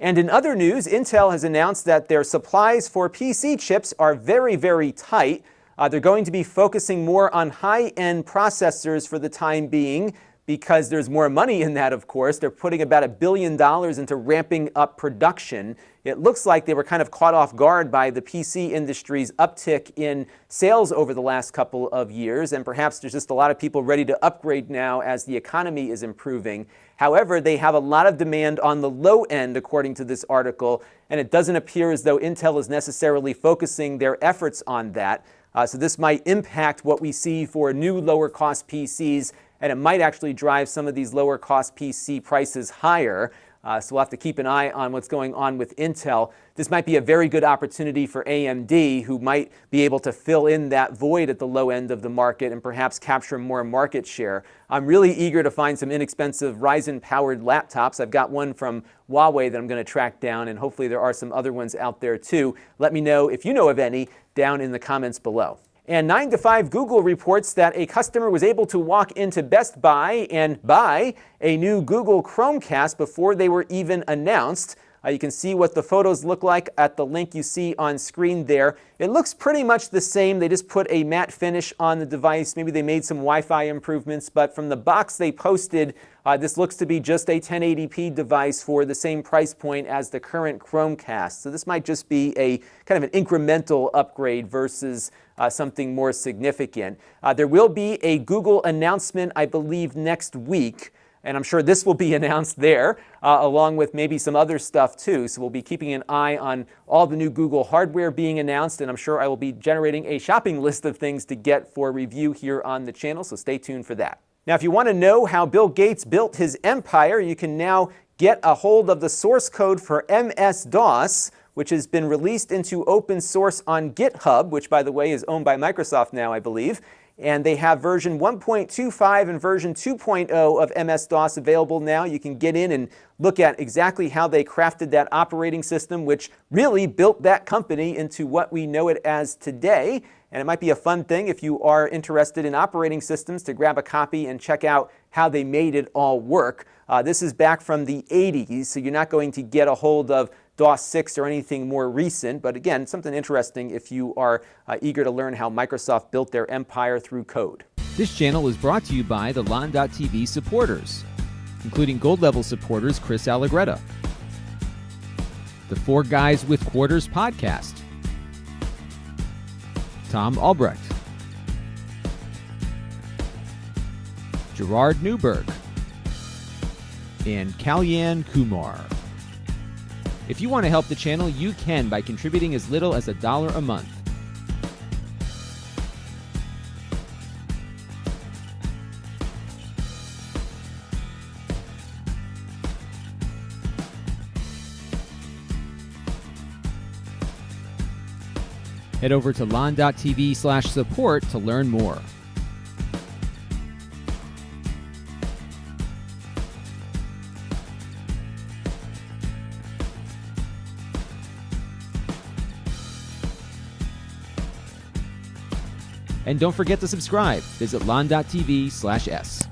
And in other news, Intel has announced that their supplies for PC chips are very, very tight. They're going to be focusing more on high-end processors for the time being because there's more money in that, of course. They're putting about $1 billion into ramping up production. It looks like they were kind of caught off guard by the PC industry's uptick in sales over the last couple of years, and perhaps there's just a lot of people ready to upgrade now as the economy is improving. However, they have a lot of demand on the low end, according to this article, and it doesn't appear as though Intel is necessarily focusing their efforts on that. So this might impact what we see for new lower-cost PCs, and it might actually drive some of these lower-cost PC prices higher. So we'll have to keep an eye on what's going on with Intel. This might be a very good opportunity for AMD, who might be able to fill in that void at the low end of the market and perhaps capture more market share. I'm really eager to find some inexpensive Ryzen-powered laptops. I've got one from Huawei that I'm going to track down, and hopefully there are some other ones out there too. Let me know if you know of any down in the comments below. And 9to5 Google reports that a customer was able to walk into Best Buy and buy a new Google Chromecast before they were even announced. You can see what the photos look like at the link you see on screen there. It looks pretty much the same. They just put a matte finish on the device. Maybe they made some Wi-Fi improvements, but from the box they posted, this looks to be just a 1080p device for the same price point as the current Chromecast. So this might just be a kind of an incremental upgrade versus something more significant. There will be a Google announcement, I believe, next week. And I'm sure this will be announced there, along with maybe some other stuff too. So we'll be keeping an eye on all the new Google hardware being announced, and I'm sure I will be generating a shopping list of things to get for review here on the channel, so stay tuned for that. Now, if you want to know how Bill Gates built his empire, you can now get a hold of the source code for MS-DOS, which has been released into open source on GitHub, which, by the way, is owned by Microsoft now, I believe. And they have version 1.25 and version 2.0 of MS-DOS available now. You can get in and look at exactly how they crafted that operating system, which really built that company into what we know it as today. And it might be a fun thing if you are interested in operating systems to grab a copy and check out how they made it all work. This is back from the 80s, so you're not going to get a hold of DOS 6 or anything more recent, but again, something interesting if you are eager to learn how Microsoft built their empire through code. This channel is brought to you by the Lon.TV supporters, including gold level supporters Chris Allegretta, the Four Guys with Quarters podcast, Tom Albrecht, Gerard Newberg, and Kalyan Kumar. If you want to help the channel, you can by contributing as little as $1 a month. Head over to lon.tv/support to learn more. And don't forget to subscribe. Visit lon.tv/s.